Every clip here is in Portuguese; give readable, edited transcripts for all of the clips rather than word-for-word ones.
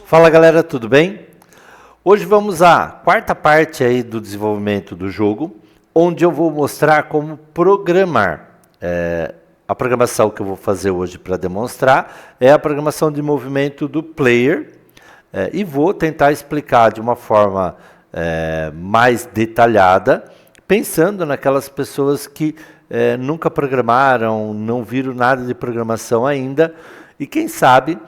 Fala galera, tudo bem? Hoje vamos à quarta parte aí do desenvolvimento do jogo, onde eu vou mostrar como programar. A programação que eu vou fazer hoje para demonstrar é a programação de movimento do player e vou tentar explicar de uma forma mais detalhada, pensando naquelas pessoas que nunca programaram, não viram nada de programação ainda e quem sabe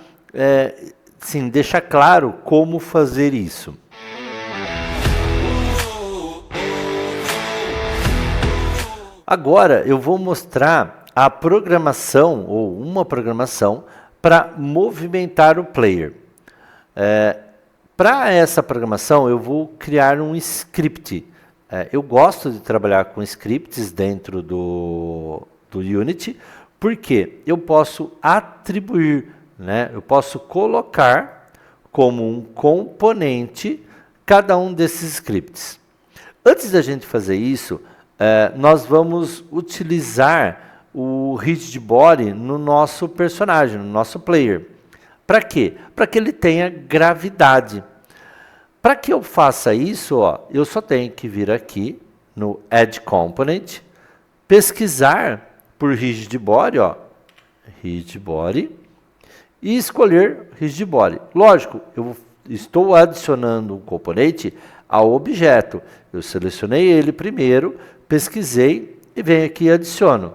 sim, deixa claro como fazer isso. Agora eu vou mostrar a programação, ou uma programação, para movimentar o player. Para essa programação eu vou criar um script. Eu gosto de trabalhar com scripts dentro do Unity, porque eu posso atribuir, eu posso colocar como um componente cada um desses scripts. Antes da gente fazer isso, nós vamos utilizar o rigid body no nosso personagem, no nosso player. Para quê? Para que ele tenha gravidade. Para que eu faça isso, eu só tenho que vir aqui no Add Component, pesquisar por rigid body, rigid body, e escolher rigid body. Lógico, eu estou adicionando um componente ao objeto. Eu selecionei ele primeiro, pesquisei e venho aqui e adiciono.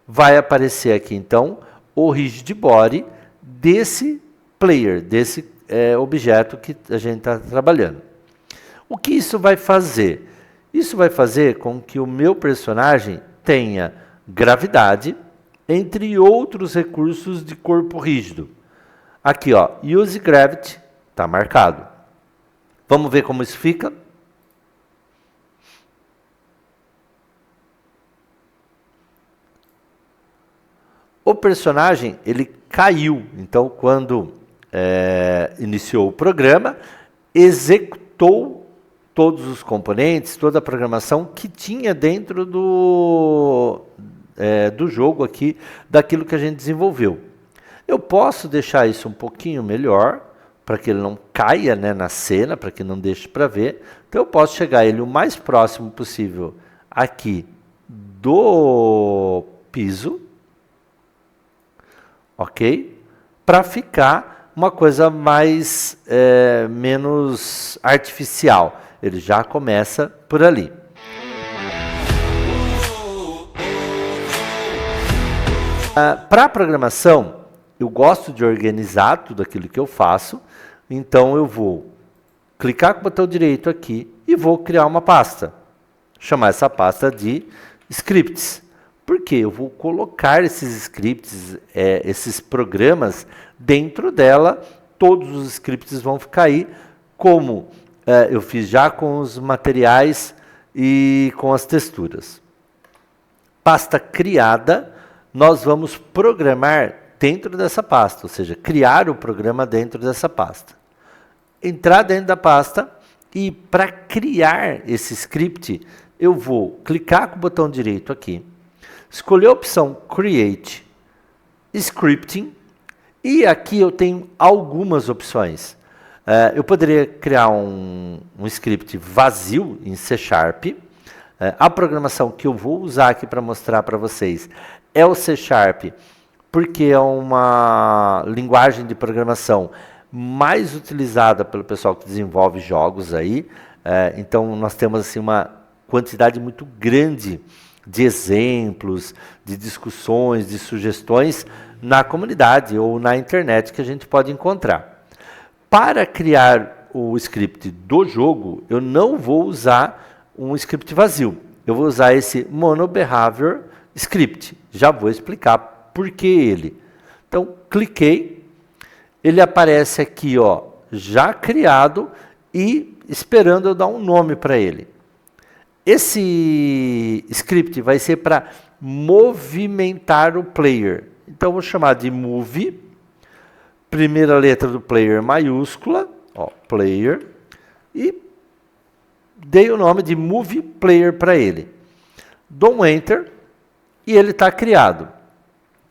Vai aparecer aqui então o rigid body desse player, desse objeto que a gente está trabalhando. O que isso vai fazer? Isso vai fazer com que o meu personagem tenha gravidade, entre outros recursos de corpo rígido. Aqui, Use Gravity, está marcado. Vamos ver como isso fica? O personagem, ele caiu. Então, quando iniciou o programa, executou todos os componentes, toda a programação que tinha dentro do jogo aqui, daquilo que a gente desenvolveu. Eu posso deixar isso um pouquinho melhor, para que ele não caia na cena, para que não deixe para ver. Então eu posso chegar ele o mais próximo possível aqui do piso, ok? Para ficar uma coisa mais menos artificial. Ele já começa por ali. Para a programação, eu gosto de organizar tudo aquilo que eu faço, então eu vou clicar com o botão direito aqui e vou criar uma pasta. Chamar essa pasta de scripts. Porque eu vou colocar esses scripts, esses programas, dentro dela, todos os scripts vão ficar aí, como eu fiz já com os materiais e com as texturas. Pasta criada. Nós vamos programar dentro dessa pasta, ou seja, criar o programa dentro dessa pasta. Entrar dentro da pasta e para criar esse script, eu vou clicar com o botão direito aqui, escolher a opção Create Scripting e aqui eu tenho algumas opções. Eu poderia criar um script vazio em C#. A programação que eu vou usar aqui para mostrar para vocês é o C#, porque é uma linguagem de programação mais utilizada pelo pessoal que desenvolve jogos aí. Então, nós temos assim, uma quantidade muito grande de exemplos, de discussões, de sugestões na comunidade ou na internet que a gente pode encontrar. Para criar o script do jogo, eu não vou usar um script vazio. Eu vou usar esse MonoBehavior Script. Já vou explicar por que ele. Então, cliquei, ele aparece aqui, já criado e esperando eu dar um nome para ele. Esse script vai ser para movimentar o player. Então, eu vou chamar de Move, primeira letra do player maiúscula, player, e dei o nome de Move Player para ele. Dou um Enter e ele está criado.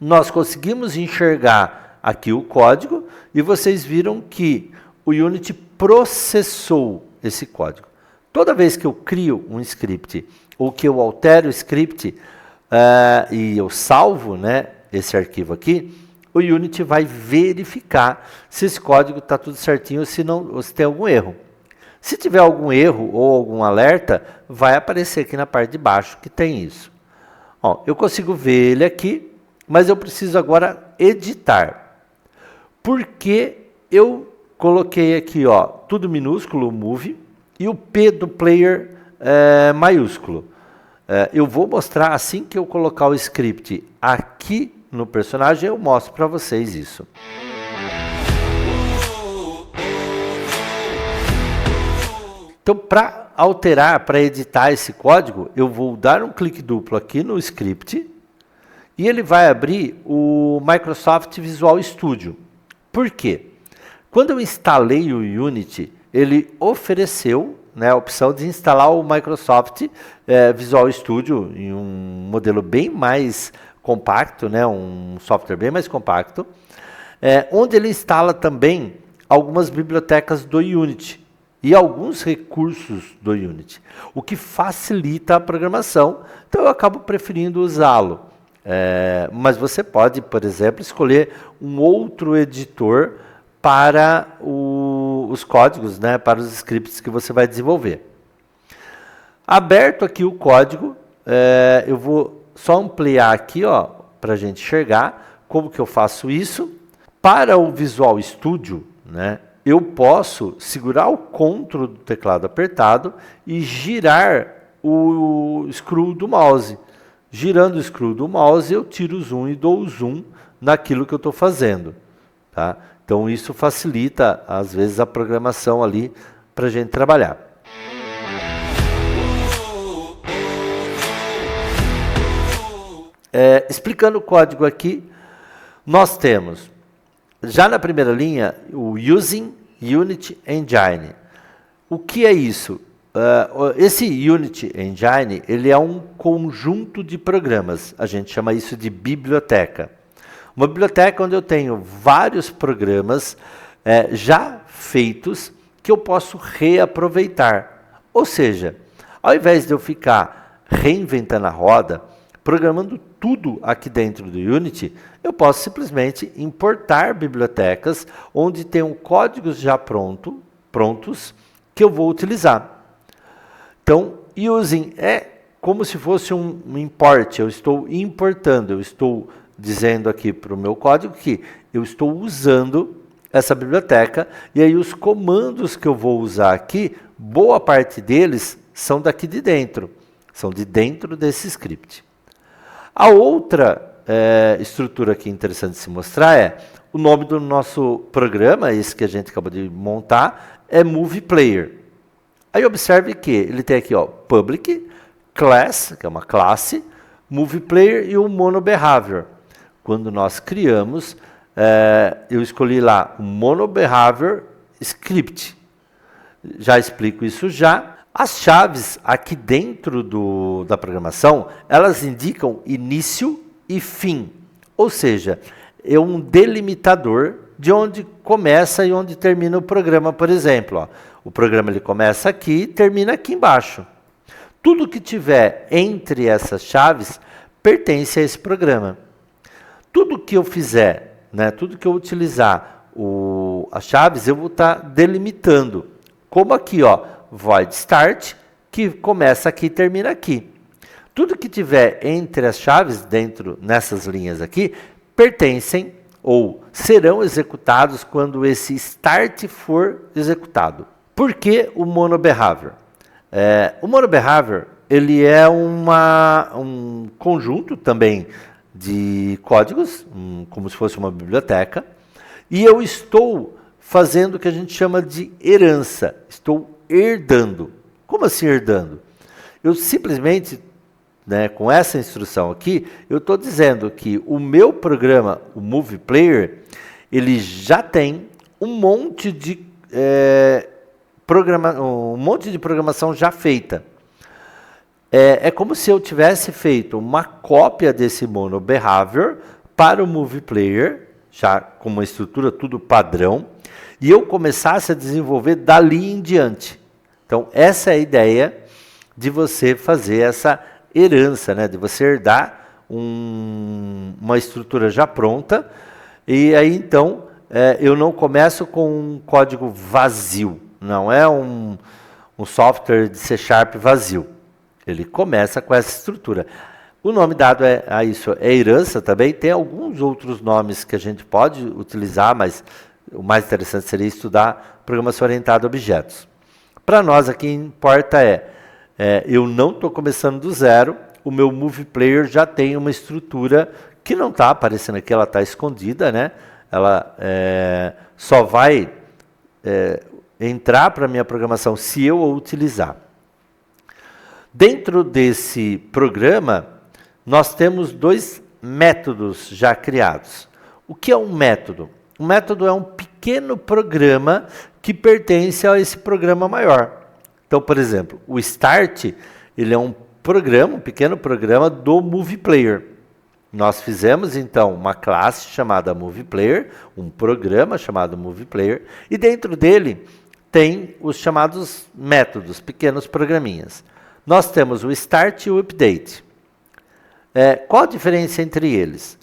Nós conseguimos enxergar aqui o código e vocês viram que o Unity processou esse código. Toda vez que eu crio um script ou que eu altero o script e eu salvo, né, esse arquivo aqui, o Unity vai verificar se esse código está tudo certinho ou se tem algum erro. Se tiver algum erro ou algum alerta, vai aparecer aqui na parte de baixo que tem isso. Ó, eu consigo ver ele aqui, mas eu preciso agora editar. Porque eu coloquei aqui, ó, tudo minúsculo, o move, e o P do player maiúsculo. Eu vou mostrar assim que eu colocar o script aqui no personagem, eu mostro para vocês isso. Então, para alterar, para editar esse código, eu vou dar um clique duplo aqui no script e ele vai abrir o Microsoft Visual Studio. Por quê? Quando eu instalei o Unity, ele ofereceu, né, a opção de instalar o Microsoft Visual Studio em um modelo bem mais compacto, né, um software bem mais compacto, onde ele instala também algumas bibliotecas do Unity e alguns recursos do Unity, o que facilita a programação, então eu acabo preferindo usá-lo. Mas você pode, por exemplo, escolher um outro editor para os códigos, né, para os scripts que você vai desenvolver. Aberto aqui o código, eu vou só ampliar aqui, para a gente enxergar como que eu faço isso. Para o Visual Studio, né, eu posso segurar o Ctrl do teclado apertado e girar o scroll do mouse. Girando o scroll do mouse, eu tiro o zoom e dou o zoom naquilo que eu estou fazendo. Tá? Então, isso facilita, às vezes, a programação ali para a gente trabalhar. Explicando o código aqui, nós temos, já na primeira linha, o Using Unity Engine. O que é isso? Esse Unity Engine, ele é um conjunto de programas. A gente chama isso de biblioteca. Uma biblioteca onde eu tenho vários programas já feitos que eu posso reaproveitar. Ou seja, ao invés de eu ficar reinventando a roda, programando tudo aqui dentro do Unity, eu posso simplesmente importar bibliotecas onde tenham códigos já prontos que eu vou utilizar. Então, using é como se fosse um import, eu estou importando, eu estou dizendo aqui para o meu código que eu estou usando essa biblioteca, e aí os comandos que eu vou usar aqui, boa parte deles são daqui de dentro, são de dentro desse script. A outra estrutura aqui interessante de se mostrar é o nome do nosso programa, esse que a gente acabou de montar, é Movie Player. Aí observe que ele tem aqui, Public, Class, que é uma classe, Movie Player e o MonoBehavior. Quando nós criamos, eu escolhi lá o MonoBehavior Script. Já explico isso já. As chaves aqui dentro da programação, elas indicam início e fim. Ou seja, é um delimitador de onde começa e onde termina o programa, por exemplo. O programa ele começa aqui e termina aqui embaixo. Tudo que tiver entre essas chaves pertence a esse programa. Tudo que eu fizer, né, tudo que eu utilizar as chaves, eu vou estar delimitando. Como aqui, void start, que começa aqui e termina aqui. Tudo que tiver entre as chaves, nessas linhas aqui, pertencem ou serão executados quando esse start for executado. Por que o MonoBehavior? O MonoBehavior ele é um conjunto também de códigos, como se fosse uma biblioteca, e eu estou fazendo o que a gente chama de herança, estou herdando. Como assim herdando? Eu simplesmente, com essa instrução aqui, eu estou dizendo que o meu programa, o Movie Player, ele já tem um monte de programação já feita. É como se eu tivesse feito uma cópia desse MonoBehavior para o Movie Player, já com uma estrutura tudo padrão, e eu começasse a desenvolver dali em diante. Então, essa é a ideia de você fazer essa herança, né? De você herdar uma estrutura já pronta, e aí então eu não começo com um código vazio, não é um software de C# vazio. Ele começa com essa estrutura. O nome dado a isso é herança também. Tem alguns outros nomes que a gente pode utilizar, mas o mais interessante seria estudar programação orientada a objetos. Para nós aqui importa eu não estou começando do zero, o meu Movie Player já tem uma estrutura que não está aparecendo aqui, ela está escondida, né? Ela só vai entrar para a minha programação se eu a utilizar. Dentro desse programa, nós temos 2 métodos já criados. O que é um método? Um método é um pequeno programa que pertence a esse programa maior. Então, por exemplo, o Start, ele é um pequeno programa do Movie Player. Nós fizemos, então, uma classe chamada Movie Player, um programa chamado Movie Player, e dentro dele tem os chamados métodos, pequenos programinhas. Nós temos o Start e o Update. Qual a diferença entre eles?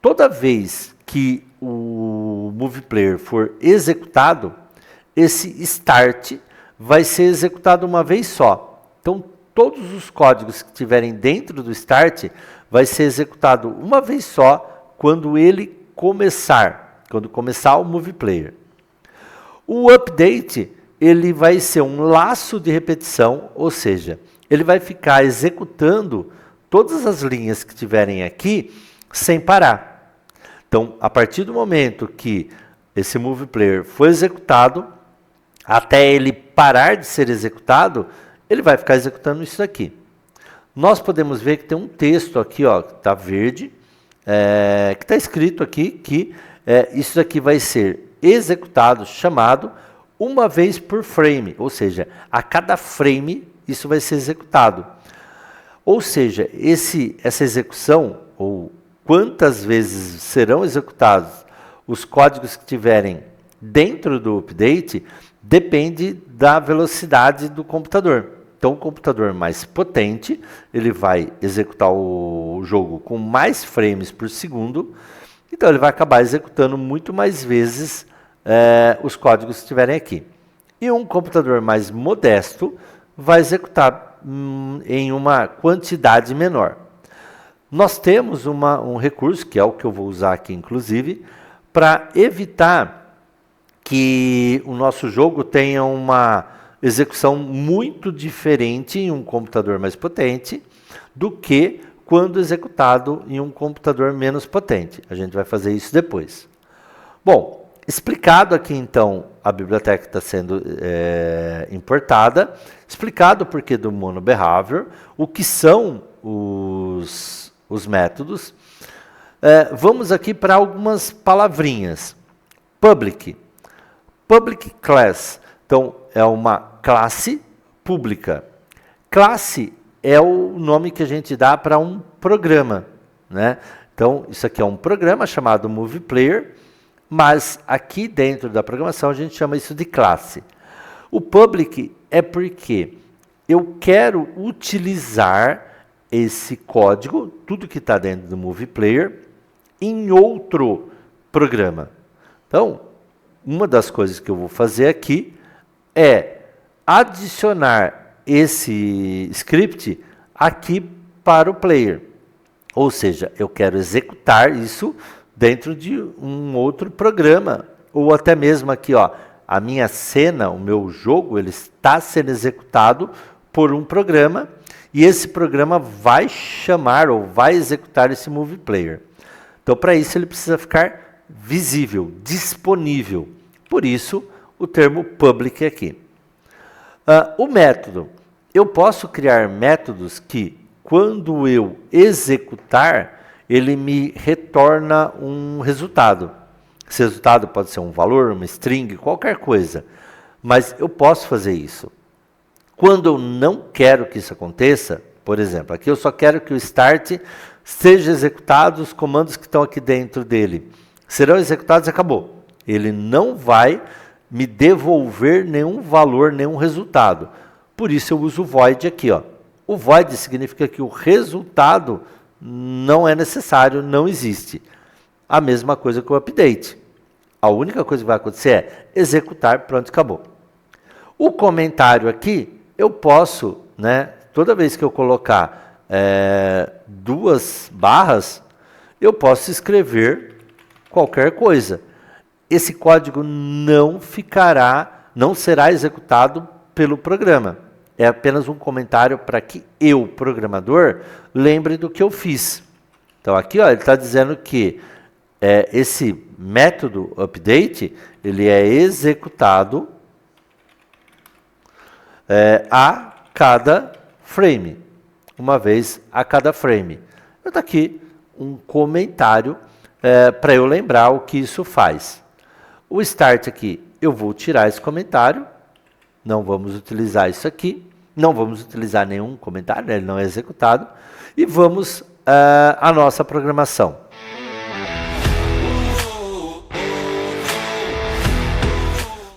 Toda vez que o Movie Player for executado, esse Start vai ser executado uma vez só. Então, todos os códigos que estiverem dentro do Start vai ser executado uma vez só quando ele começar o Movie Player. O Update, ele vai ser um laço de repetição, ou seja, ele vai ficar executando todas as linhas que tiverem aqui sem parar. Então, a partir do momento que esse Movie Player foi executado, até ele parar de ser executado, ele vai ficar executando isso aqui. Nós podemos ver que tem um texto aqui, ó, que está verde, que está escrito aqui que isso aqui vai ser executado, chamado, uma vez por frame, ou seja, a cada frame isso vai ser executado. Ou seja, essa execução, ou quantas vezes serão executados os códigos que tiverem dentro do update, depende da velocidade do computador. Então, o computador mais potente, ele vai executar o jogo com mais frames por segundo, então ele vai acabar executando muito mais vezes os códigos que estiverem aqui. E um computador mais modesto vai executar em uma quantidade menor. Nós temos um recurso, que é o que eu vou usar aqui inclusive, para evitar que o nosso jogo tenha uma execução muito diferente em um computador mais potente do que quando executado em um computador menos potente. A gente vai fazer isso depois. Bom, explicado aqui então a biblioteca que está sendo importada, explicado o porquê do monobehavior, o que são os métodos, vamos aqui para algumas palavrinhas. Public class, então é uma classe pública. Classe é o nome que a gente dá para um programa, né? Então, isso aqui é um programa chamado Movie Player, mas aqui dentro da programação a gente chama isso de classe. O public é porque eu quero utilizar esse código, tudo que está dentro do Movie Player, em outro programa. Então, uma das coisas que eu vou fazer aqui é adicionar esse script aqui para o player. Ou seja, eu quero executar isso dentro de um outro programa. Ou até mesmo aqui, ó, a minha cena, o meu jogo, ele está sendo executado por um programa e esse programa vai chamar ou vai executar esse Movie Player. Então, para isso, ele precisa ficar visível, disponível. Por isso, o termo public aqui. O método. Eu posso criar métodos que, quando eu executar, ele me retorna um resultado. Esse resultado pode ser um valor, uma string, qualquer coisa. Mas eu posso fazer isso. Quando eu não quero que isso aconteça, por exemplo, aqui eu só quero que o start seja executado, os comandos que estão aqui dentro dele serão executados e acabou. Ele não vai me devolver nenhum valor, nenhum resultado. Por isso eu uso o void aqui, ó. O void significa que o resultado não é necessário, não existe. A mesma coisa que o update. A única coisa que vai acontecer é executar, pronto, acabou. O comentário aqui, eu posso, né, toda vez que eu colocar 2 barras, eu posso escrever qualquer coisa. Esse código não será executado pelo programa. É apenas um comentário para que eu, programador, lembre do que eu fiz. Então aqui, ó, ele está dizendo que esse método update, ele é executado a cada frame, uma vez a cada frame. Está aqui um comentário para eu lembrar o que isso faz. O start aqui, eu vou tirar esse comentário, não vamos utilizar isso aqui, não vamos utilizar nenhum comentário, né, ele não é executado, e vamos à nossa programação.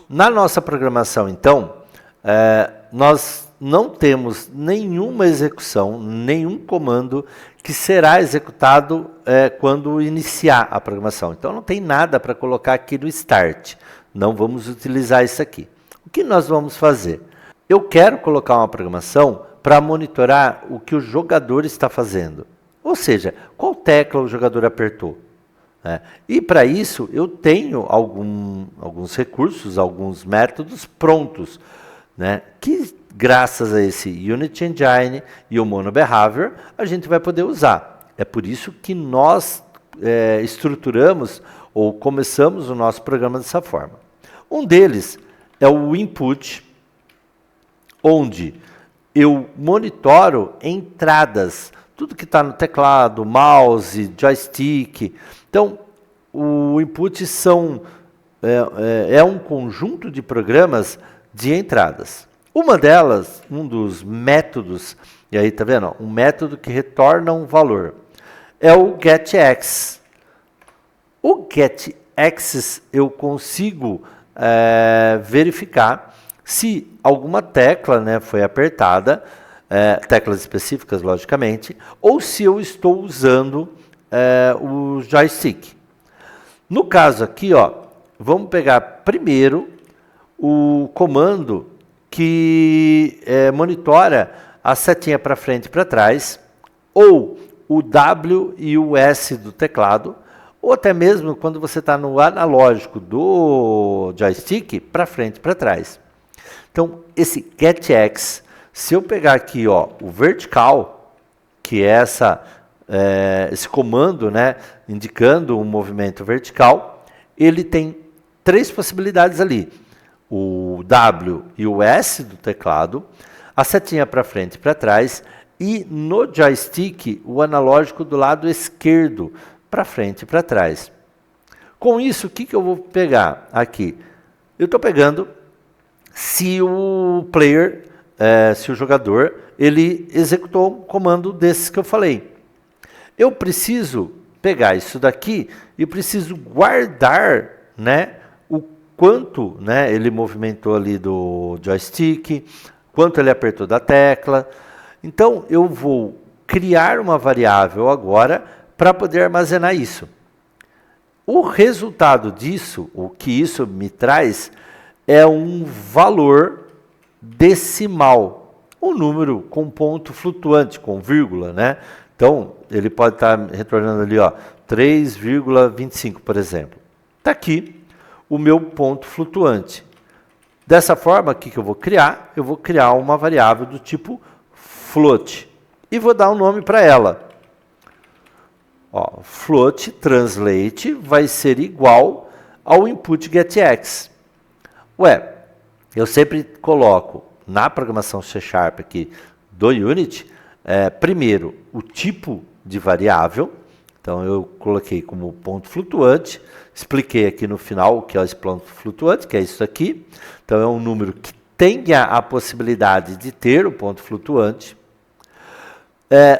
Na nossa programação, então, nós não temos nenhuma execução, nenhum comando que será executado quando iniciar a programação. Então, não tem nada para colocar aqui no start. Não vamos utilizar isso aqui. O que nós vamos fazer? Eu quero colocar uma programação para monitorar o que o jogador está fazendo. Ou seja, qual tecla o jogador apertou. E para isso, eu tenho alguns recursos, alguns métodos prontos, né, que graças a esse Unity Engine e o Mono Behavior, a gente vai poder usar. É por isso que nós estruturamos ou começamos o nosso programa dessa forma. Um deles é o input, onde eu monitoro entradas, tudo que está no teclado, mouse, joystick. Então, o input é um conjunto de programas de entradas. Uma delas, um dos métodos, e aí tá vendo, um método que retorna um valor, é o getAccess. O getAccess eu consigo verificar se alguma tecla, né, foi apertada, teclas específicas, logicamente, ou se eu estou usando o joystick. No caso aqui, ó, vamos pegar primeiro o comando que monitora a setinha para frente e para trás, ou o W e o S do teclado, ou até mesmo quando você está no analógico do joystick, para frente e para trás. Então, esse getAccess, se eu pegar aqui, ó, o vertical, que é esse comando, né, indicando um movimento vertical, ele tem 3 possibilidades ali. O W e o S do teclado, a setinha para frente e para trás, e no joystick, o analógico do lado esquerdo, para frente e para trás. Com isso, o que eu vou pegar aqui? Eu estou pegando se o player, se o jogador, ele executou um comando desses que eu falei. Eu preciso pegar isso daqui e preciso guardar, né, o quanto, né, ele movimentou ali do joystick, quanto ele apertou da tecla. Então, eu vou criar uma variável agora para poder armazenar isso. O resultado disso, o que isso me traz, é um valor decimal, um número com ponto flutuante, com vírgula, né? Então, ele pode estar retornando ali, ó, 3,25, por exemplo. Está aqui o meu ponto flutuante. Dessa forma, o que eu vou criar? Eu vou criar uma variável do tipo float. E vou dar um nome para ela. Ó, float translate vai ser igual ao input getAccess. Ué, eu sempre coloco na programação C# aqui do Unity, primeiro, o tipo de variável. Então, eu coloquei como ponto flutuante, expliquei aqui no final o que é esse ponto flutuante, que é isso aqui. Então, é um número que tenha a possibilidade de ter o ponto flutuante.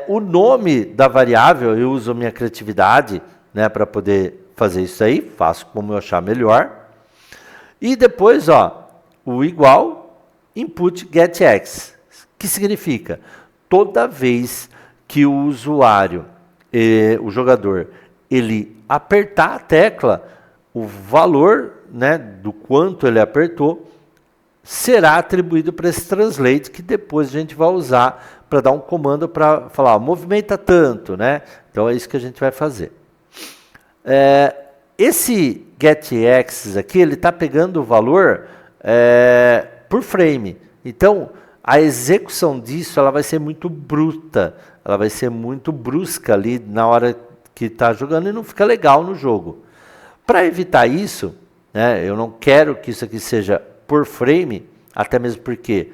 O nome da variável, eu uso a minha criatividade, né, para poder fazer isso aí, faço como eu achar melhor. E depois, ó, o igual input getX, que significa toda vez que o usuário, o jogador, ele apertar a tecla, o valor, né, do quanto ele apertou será atribuído para esse translate, que depois a gente vai usar para dar um comando para falar, ó, movimenta tanto, né? Então é isso que a gente vai fazer. Esse getX aqui, ele está pegando o valor por frame. Então, a execução disso ela vai ser muito bruta, ela vai ser muito brusca ali na hora que está jogando e não fica legal no jogo. Para evitar isso, né, eu não quero que isso aqui seja por frame, até mesmo porque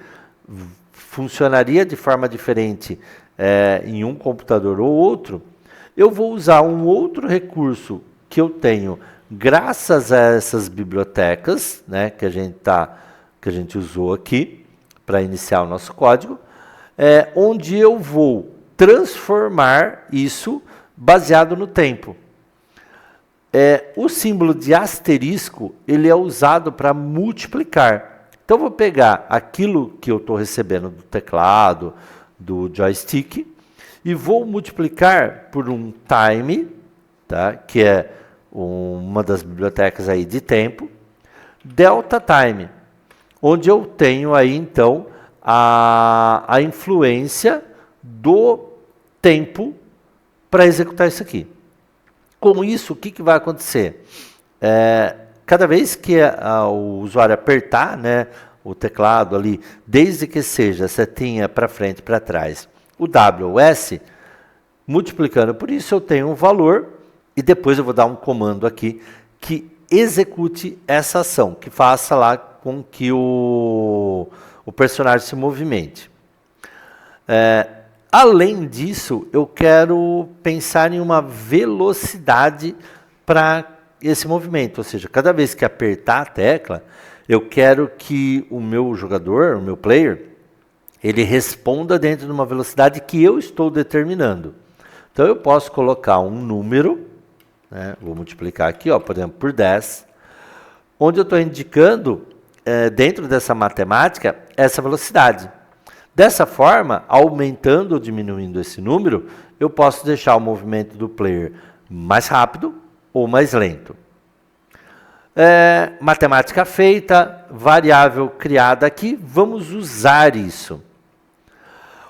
funcionaria de forma diferente em um computador ou outro, eu vou usar um outro recurso que eu tenho graças a essas bibliotecas, né, que a gente usou aqui para iniciar o nosso código, onde eu vou transformar isso baseado no tempo. O símbolo de asterisco ele é usado para multiplicar. Então eu vou pegar aquilo que eu estou recebendo do teclado, do joystick, e vou multiplicar por um time, tá? Que é uma das bibliotecas aí de tempo, delta time, onde eu tenho aí então a influência do tempo para executar isso aqui. Com isso, o que vai acontecer? Cada vez que o usuário apertar, né, o teclado ali, desde que seja setinha para frente e para trás, o WS, multiplicando por isso, eu tenho um valor e depois eu vou dar um comando aqui que execute essa ação, que faça lá com que o personagem se movimente. Além disso, eu quero pensar em uma velocidade para esse movimento, ou seja, cada vez que apertar a tecla, eu quero que o meu jogador, o meu player, ele responda dentro de uma velocidade que eu estou determinando. Então eu posso colocar um número, né, vou multiplicar aqui, ó, por exemplo, por 10, onde eu estou indicando, dentro dessa matemática, essa velocidade. Dessa forma, aumentando ou diminuindo esse número, eu posso deixar o movimento do player mais rápido ou mais lento. Matemática feita, variável criada aqui, vamos usar isso.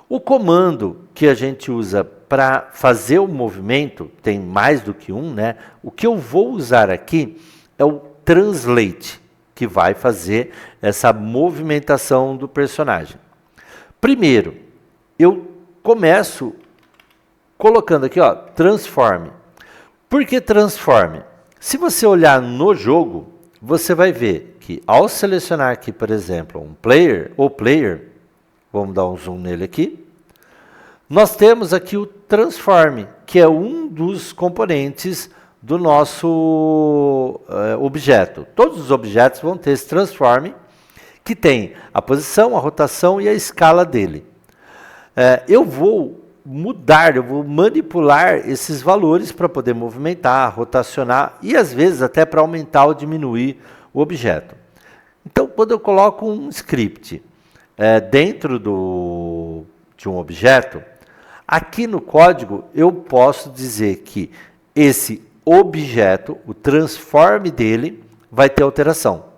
O comando que a gente usa para fazer o movimento, tem mais do que um, né? O que eu vou usar aqui é o translate, que vai fazer essa movimentação do personagem. Primeiro, eu começo colocando aqui, ó, transforme. Por que transforme? Se você olhar no jogo, você vai ver que ao selecionar aqui, por exemplo, um player ou player, vamos dar um zoom nele aqui, nós temos aqui o transforme, que é um dos componentes do nosso objeto. Todos os objetos vão ter esse transforme, que tem a posição, a rotação e a escala dele. Eu vou mudar, eu vou manipular esses valores para poder movimentar, rotacionar e às vezes até para aumentar ou diminuir o objeto. Então, quando eu coloco um script dentro de um objeto, aqui no código eu posso dizer que esse objeto, o transforme dele, vai ter alteração.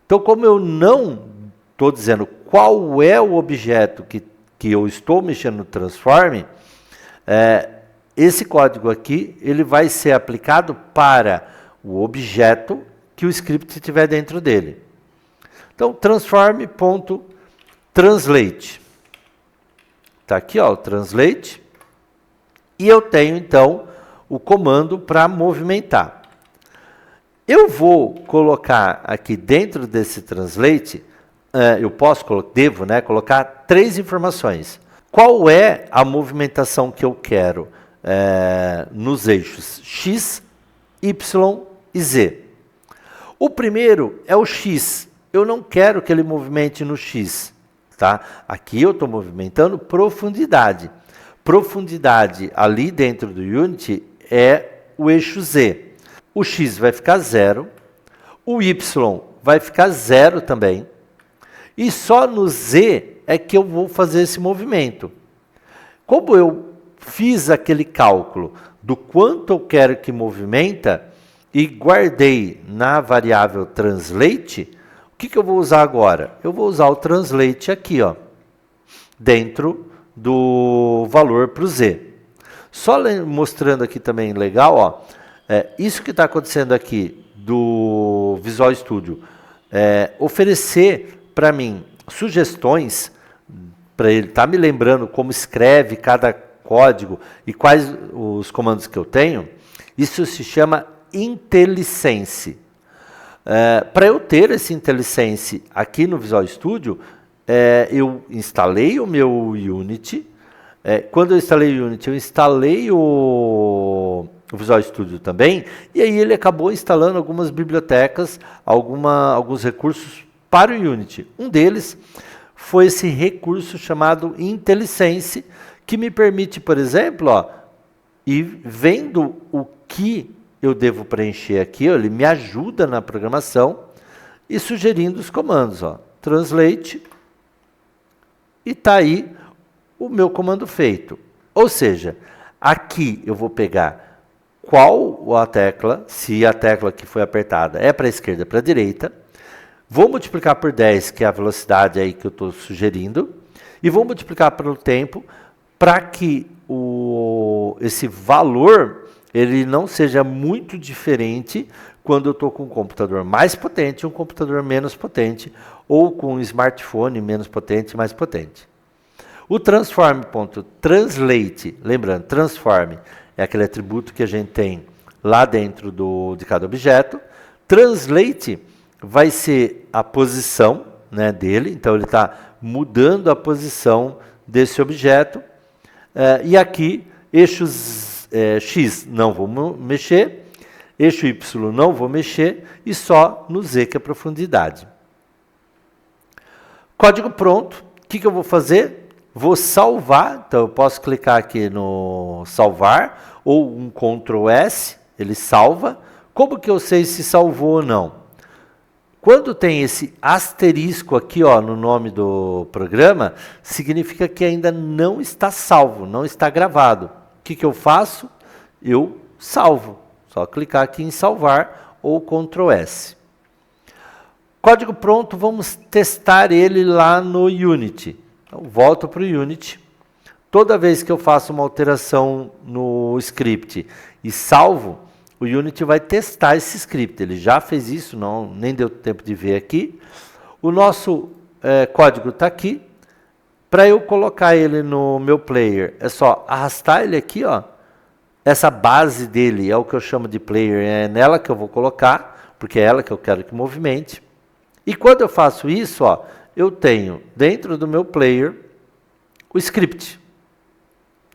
Então, como eu não estou dizendo qual é o objeto que eu estou mexendo no transforme, esse código aqui ele vai ser aplicado para o objeto que o script tiver dentro dele. Então, transform.translate. Está aqui, ó, o translate. E eu tenho, então, o comando para movimentar. Eu vou colocar aqui dentro desse translate, devo colocar 3 informações. Qual é a movimentação que eu quero nos eixos X, Y e Z? O primeiro é o X. Eu não quero que ele movimente no X. Tá? Aqui eu estou movimentando profundidade. Profundidade ali dentro do Unity é o eixo Z. O X vai ficar 0, o Y vai ficar 0 também. E só no Z é que eu vou fazer esse movimento. Como eu fiz aquele cálculo do quanto eu quero que movimenta e guardei na variável translate, o que eu vou usar agora? Eu vou usar o translate aqui, ó, dentro do valor para o Z. Só mostrando aqui também legal, ó, isso que está acontecendo aqui do Visual Studio, oferecer para mim sugestões, para ele estar me lembrando como escreve cada código e quais os comandos que eu tenho, isso se chama IntelliSense. Para eu ter esse IntelliSense aqui no Visual Studio, eu instalei o meu Unity. Quando eu instalei o Unity, eu instalei o Visual Studio também, e aí ele acabou instalando algumas bibliotecas, alguns recursos para o Unity. Um deles foi esse recurso chamado IntelliSense, que me permite, por exemplo, ó, ir vendo o que eu devo preencher aqui, ó, ele me ajuda na programação e sugerindo os comandos. Ó, translate, e está aí o meu comando feito. Ou seja, aqui eu vou pegar qual a tecla, se a tecla que foi apertada é para a esquerda ou para a direita, vou multiplicar por 10, que é a velocidade aí que eu estou sugerindo, e vou multiplicar pelo tempo para que esse valor ele não seja muito diferente quando eu estou com um computador mais potente e um computador menos potente, ou com um smartphone menos potente e mais potente. O transform.translate, lembrando, transform é aquele atributo que a gente tem lá dentro de cada objeto. Translate vai ser a posição, né, dele, então ele está mudando a posição desse objeto. E aqui, eixo X não vou mexer, eixo Y não vou mexer, e só no Z, que é a profundidade. Código pronto. O que eu vou fazer? Vou salvar, então eu posso clicar aqui no salvar, ou um Ctrl S, ele salva. Como que eu sei se salvou ou não? Quando tem esse asterisco aqui, ó, no nome do programa, significa que ainda não está salvo, não está gravado. O que eu faço? Eu salvo. Só clicar aqui em salvar ou Ctrl S. Código pronto, vamos testar ele lá no Unity. Então, volto para o Unity. Toda vez que eu faço uma alteração no script e salvo, o Unity vai testar esse script. Ele já fez isso, nem deu tempo de ver aqui. O nosso código está aqui. Para eu colocar ele no meu player, é só arrastar ele aqui, ó. Essa base dele é o que eu chamo de player, é nela que eu vou colocar, porque é ela que eu quero que movimente. E quando eu faço isso, ó, eu tenho dentro do meu player o script.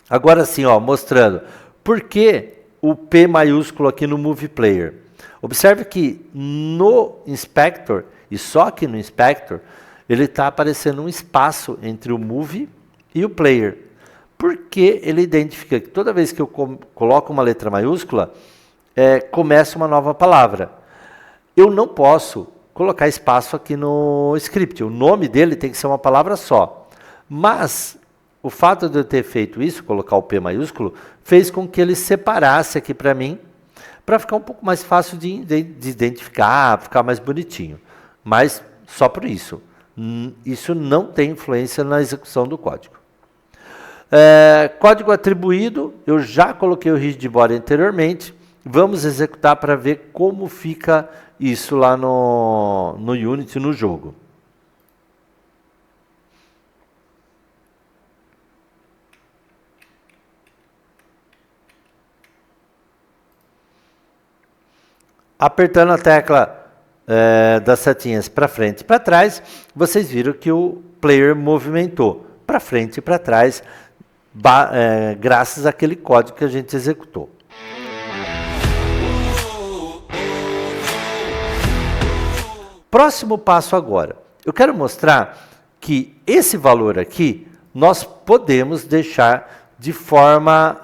Agora sim, ó, mostrando por que o P maiúsculo aqui no Movie Player. Observe que no Inspector, e só aqui no Inspector, ele está aparecendo um espaço entre o Movie e o Player. Porque ele identifica que toda vez que eu coloco uma letra maiúscula, começa uma nova palavra. Eu não posso colocar espaço aqui no script. O nome dele tem que ser uma palavra só. Mas o fato de eu ter feito isso, colocar o P maiúsculo, fez com que ele separasse aqui para mim, para ficar um pouco mais fácil de identificar, ficar mais bonitinho. Mas só por isso. Isso não tem influência na execução do código. Código atribuído, eu já coloquei o rigid body anteriormente. Vamos executar para ver como fica isso lá no Unity, no jogo. Apertando a tecla das setinhas para frente e para trás, vocês viram que o player movimentou para frente e para trás, graças àquele código que a gente executou. Próximo passo agora. Eu quero mostrar que esse valor aqui, nós podemos deixar de forma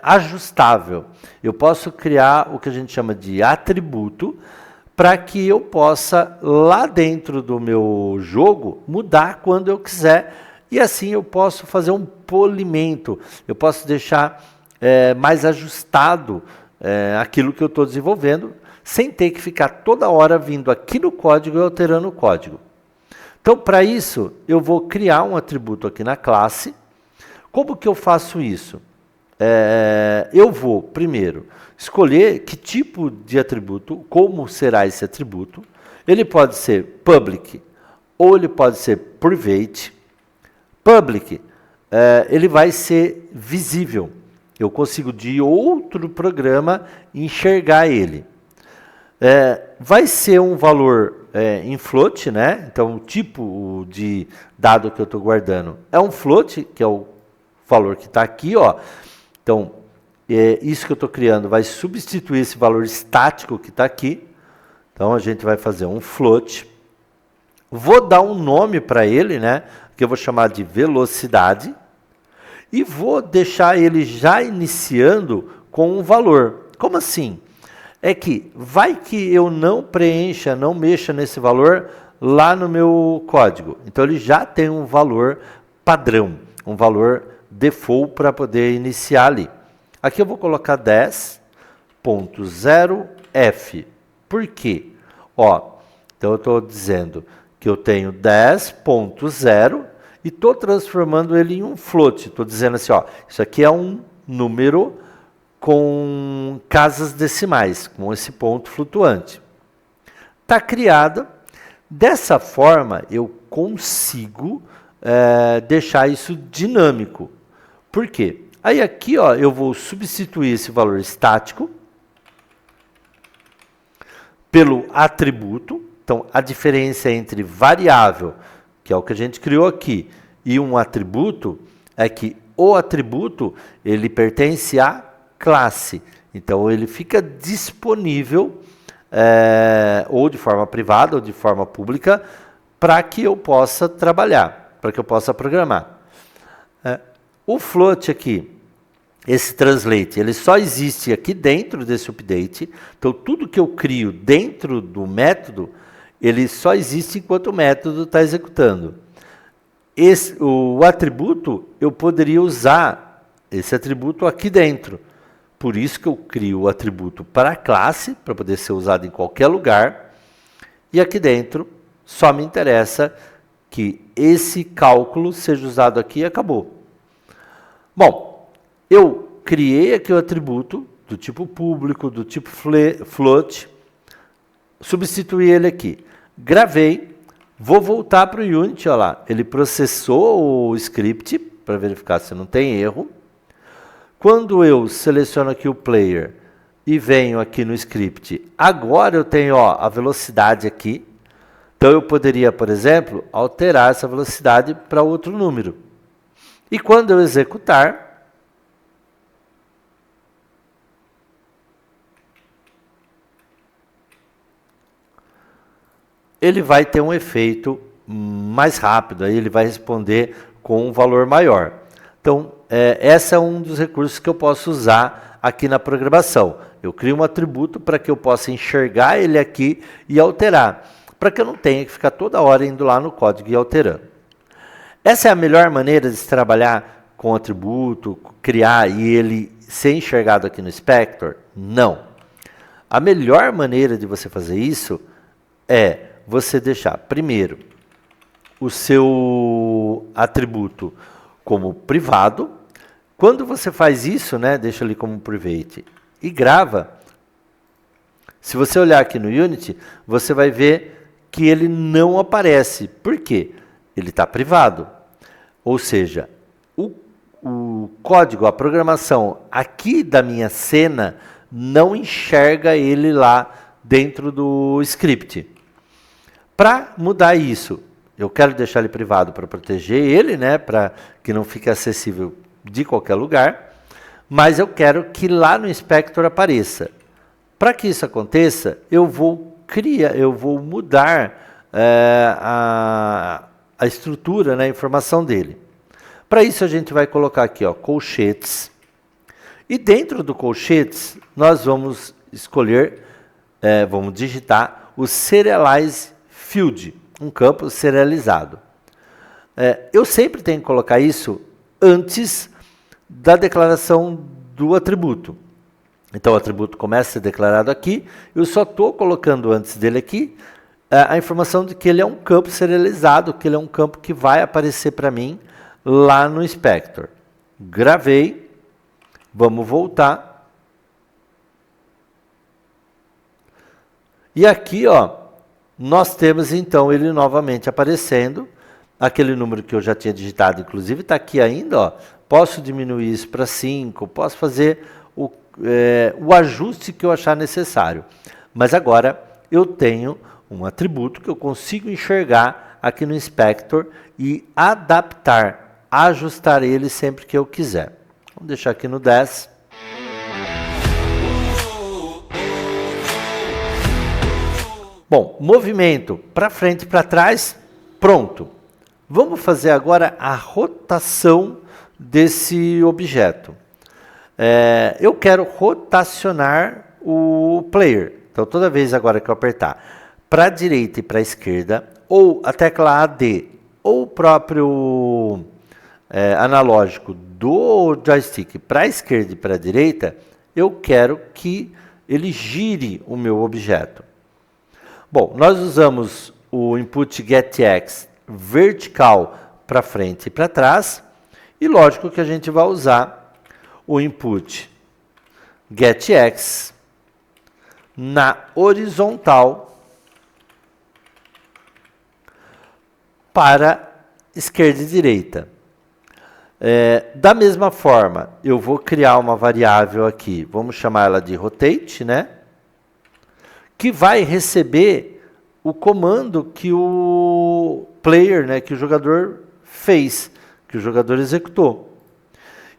ajustável. Eu posso criar o que a gente chama de atributo para que eu possa, lá dentro do meu jogo, mudar quando eu quiser. E assim eu posso fazer um polimento, eu posso deixar mais ajustado aquilo que eu estou desenvolvendo, sem ter que ficar toda hora vindo aqui no código e alterando o código. Então, para isso, eu vou criar um atributo aqui na classe. Como que eu faço isso? Eu vou, primeiro, escolher que tipo de atributo, como será esse atributo. Ele pode ser public ou ele pode ser private. Public, ele vai ser visível. Eu consigo de outro programa enxergar ele. Vai ser um valor em float, né? Então, o tipo de dado que eu estou guardando é um float, que é o valor que está aqui, ó. Então, isso que eu estou criando vai substituir esse valor estático que está aqui. Então, a gente vai fazer um float. Vou dar um nome para ele, né? Que eu vou chamar de velocidade. E vou deixar ele já iniciando com um valor. Como assim? É que vai que eu não preencha, não mexa nesse valor lá no meu código. Então, ele já tem um valor padrão, um valor default para poder iniciar ali. Aqui eu vou colocar 10.0f. Por quê? Ó, então eu estou dizendo que eu tenho 10.0 e estou transformando ele em um float. Estou dizendo assim, ó, isso aqui é um número com casas decimais, com esse ponto flutuante. Está criada. Dessa forma, eu consigo deixar isso dinâmico. Por quê? Aí aqui, ó, eu vou substituir esse valor estático pelo atributo. Então, a diferença entre variável, que é o que a gente criou aqui, e um atributo, é que o atributo, ele pertence à classe. Então, ele fica disponível, ou de forma privada, ou de forma pública, para que eu possa trabalhar, para que eu possa programar. O float aqui, esse translate, ele só existe aqui dentro desse update. Então, tudo que eu crio dentro do método, ele só existe enquanto o método está executando. O atributo, eu poderia usar esse atributo aqui dentro. Por isso que eu crio o atributo para a classe, para poder ser usado em qualquer lugar. E aqui dentro, só me interessa que esse cálculo seja usado aqui e acabou. Bom, eu criei aqui o atributo do tipo público, do tipo float, substituí ele aqui. Gravei, vou voltar para o Unity, olha lá, ele processou o script para verificar se não tem erro. Quando eu seleciono aqui o player e venho aqui no script, agora eu tenho a velocidade aqui. Então eu poderia, por exemplo, alterar essa velocidade para outro número. E quando eu executar, ele vai ter um efeito mais rápido, aí ele vai responder com um valor maior. Então, esse é um dos recursos que eu posso usar aqui na programação. Eu crio um atributo para que eu possa enxergar ele aqui e alterar, para que eu não tenha que ficar toda hora indo lá no código e alterando. Essa é a melhor maneira de se trabalhar com atributo, criar e ele ser enxergado aqui no Inspector? Não. A melhor maneira de você fazer isso é você deixar, primeiro, o seu atributo como privado. Quando você faz isso, né, deixa ali como private e grava, se você olhar aqui no Unity, você vai ver que ele não aparece. Por quê? Ele está privado. Ou seja, o código, a programação aqui da minha cena não enxerga ele lá dentro do script. Para mudar isso, eu quero deixar ele privado para proteger ele, né, para que não fique acessível de qualquer lugar, mas eu quero que lá no Inspector apareça. Para que isso aconteça, eu vou mudar a estrutura, né, a informação dele. Para isso a gente vai colocar aqui, ó, colchetes. E dentro do colchetes, nós vamos escolher, vamos digitar o Serialize Field, um campo serializado. Eu sempre tenho que colocar isso antes da declaração do atributo. Então o atributo começa a ser declarado aqui, eu só estou colocando antes dele aqui a informação de que ele é um campo serializado, que ele é um campo que vai aparecer para mim lá no Inspector. Gravei, vamos voltar. E aqui, ó, nós temos então ele novamente aparecendo, aquele número que eu já tinha digitado, inclusive está aqui ainda, ó. Posso diminuir isso para 5, posso fazer o ajuste que eu achar necessário. Mas agora eu tenho um atributo que eu consigo enxergar aqui no Inspector e adaptar, ajustar ele sempre que eu quiser. Vamos deixar aqui no 10. Bom, movimento para frente e para trás, pronto. Vamos fazer agora a rotação desse objeto. Eu quero rotacionar o player. Então, toda vez agora que eu apertar para a direita e para a esquerda, ou a tecla AD, ou o próprio analógico do joystick para a esquerda e para a direita, eu quero que ele gire o meu objeto. Bom, nós usamos o input getX vertical para frente e para trás, e lógico que a gente vai usar o input getX na horizontal para esquerda e direita. Da mesma forma, eu vou criar uma variável aqui, vamos chamar ela de rotate, né? Que vai receber o comando que o player, né, que o jogador fez, que o jogador executou.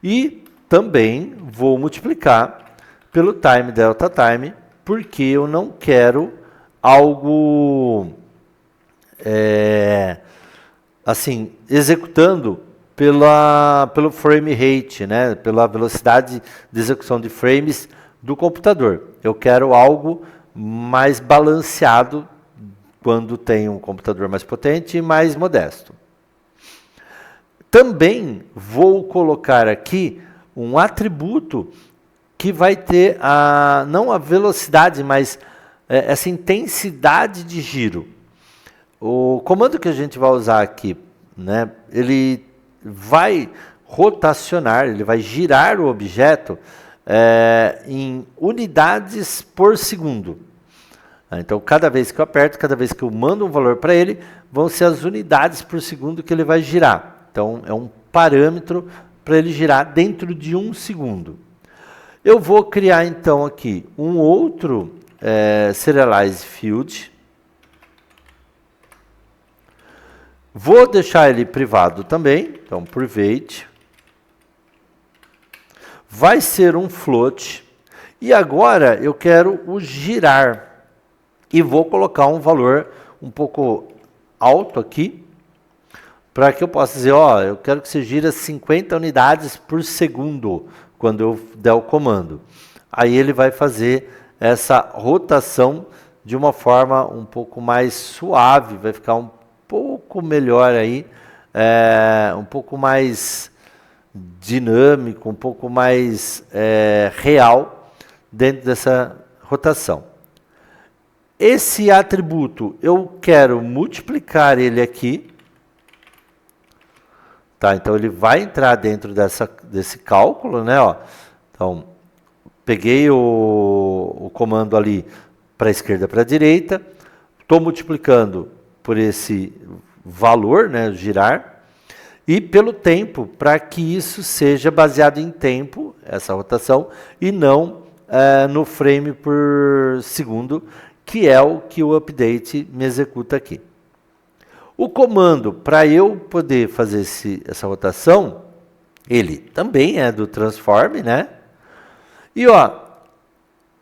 E também vou multiplicar pelo time delta time, porque eu não quero algo assim, executando pelo frame rate, né, pela velocidade de execução de frames do computador. Eu quero algo mais balanceado quando tem um computador mais potente e mais modesto. Também vou colocar aqui um atributo que vai ter não a velocidade, mas essa intensidade de giro. O comando que a gente vai usar aqui, né, ele vai rotacionar, ele vai girar o objeto em unidades por segundo. Então, cada vez que eu aperto, cada vez que eu mando um valor para ele, vão ser as unidades por segundo que ele vai girar. Então, é um parâmetro para ele girar dentro de 1 segundo. Eu vou criar, então, aqui um outro Serialize Field. Vou deixar ele privado também, então, private. Vai ser um float. E agora eu quero o girar. E vou colocar um valor um pouco alto aqui, para que eu possa dizer, ó, eu quero que você gira 50 unidades por segundo, quando eu der o comando. Aí ele vai fazer essa rotação de uma forma um pouco mais suave, vai ficar um pouco melhor aí, um pouco mais dinâmico, um pouco mais real dentro dessa rotação. Esse atributo, eu quero multiplicar ele aqui. Tá, então ele vai entrar dentro desse cálculo, né? Ó. Então, peguei o comando ali para a esquerda, para a direita. Estou multiplicando por esse valor, né? Girar. E pelo tempo, para que isso seja baseado em tempo, essa rotação, e não no frame por segundo, que é o que o update me executa aqui. O comando, para eu poder fazer essa rotação, ele também é do transform, né? E ó,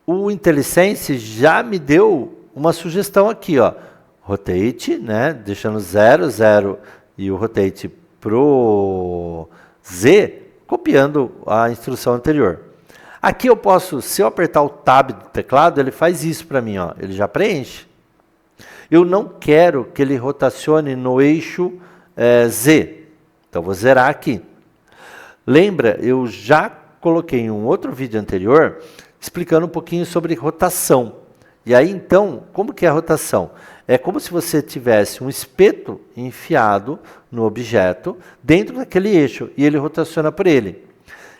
o IntelliSense já me deu uma sugestão aqui, ó. Rotate, né? Deixando 0, 0 e o rotate pro Z, copiando a instrução anterior. Aqui eu posso, se eu apertar o Tab do teclado, ele faz isso para mim, ó. Ele já preenche. Eu não quero que ele rotacione no eixo Z. Então, vou zerar aqui. Lembra, eu já coloquei em um outro vídeo anterior, explicando um pouquinho sobre rotação. E aí, então, como que é a rotação? É como se você tivesse um espeto enfiado no objeto, dentro daquele eixo, e ele rotaciona por ele.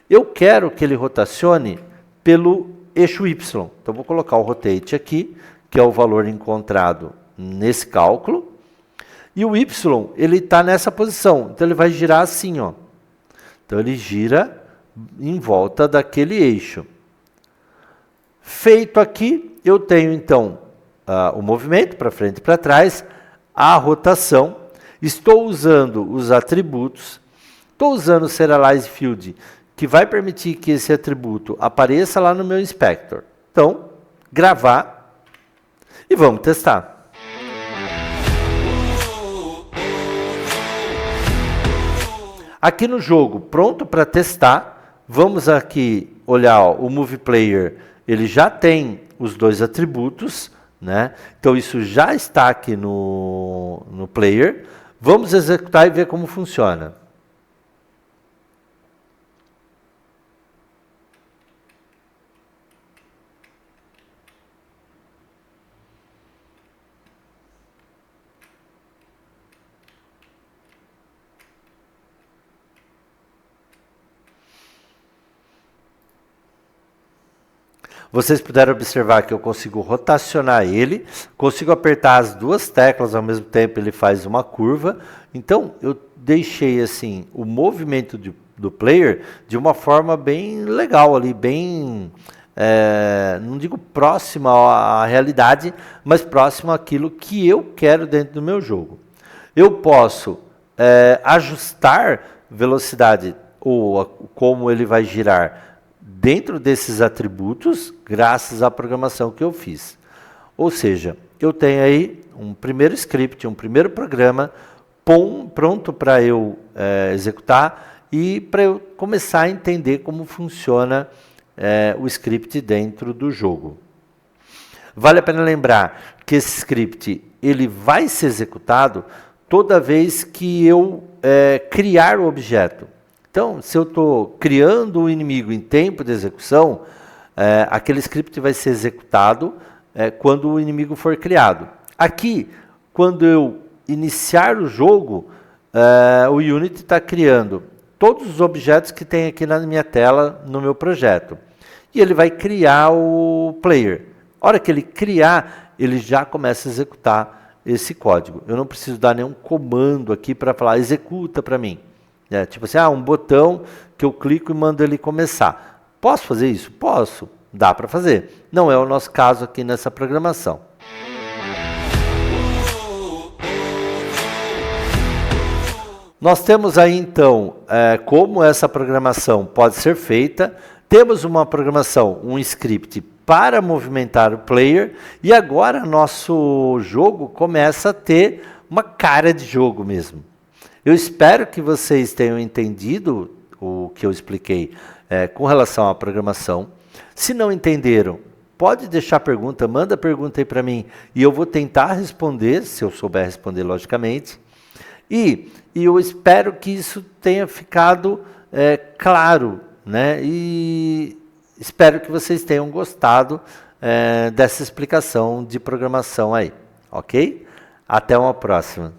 Eu quero que ele rotacione pelo eixo Y. Então, vou colocar o rotate aqui, que é o valor encontrado nesse cálculo. E o Y, ele está nessa posição. Então, ele vai girar assim, ó. Então, ele gira em volta daquele eixo. Feito aqui, eu tenho, então, o movimento para frente e para trás, a rotação. Estou usando os atributos. Estou usando o Serialize Field, que vai permitir que esse atributo apareça lá no meu inspector. Então, gravar e vamos testar. Aqui no jogo, pronto para testar, vamos aqui olhar, ó, o Movie Player, ele já tem os dois atributos, né? Então isso já está aqui no Player. Vamos executar e ver como funciona. Vocês puderam observar que eu consigo rotacionar ele, consigo apertar as duas teclas ao mesmo tempo, ele faz uma curva. Então, eu deixei assim o movimento do player de uma forma bem legal ali, bem, não digo próxima à realidade, mas próxima àquilo que eu quero dentro do meu jogo. Eu posso ajustar velocidade ou como ele vai girar dentro desses atributos, graças à programação que eu fiz. Ou seja, eu tenho aí um primeiro script, um primeiro programa pronto para eu executar e para eu começar a entender como funciona o script dentro do jogo. Vale a pena lembrar que esse script ele vai ser executado toda vez que eu criar o objeto. Então, se eu estou criando o inimigo em tempo de execução, aquele script vai ser executado quando o inimigo for criado. Aqui, quando eu iniciar o jogo, o Unity está criando todos os objetos que tem aqui na minha tela, no meu projeto. E ele vai criar o player. A hora que ele criar, ele já começa a executar esse código. Eu não preciso dar nenhum comando aqui para falar, executa para mim. Tipo assim, um botão que eu clico e mando ele começar. Posso fazer isso? Posso. Dá para fazer. Não é o nosso caso aqui nessa programação. Nós temos aí, então, como essa programação pode ser feita. Temos uma programação, um script para movimentar o player. E agora nosso jogo começa a ter uma cara de jogo mesmo. Eu espero que vocês tenham entendido o que eu expliquei com relação à programação. Se não entenderam, pode deixar pergunta, manda pergunta aí para mim e eu vou tentar responder, se eu souber responder, logicamente. E eu espero que isso tenha ficado claro, né? E espero que vocês tenham gostado dessa explicação de programação aí, ok? Até uma próxima.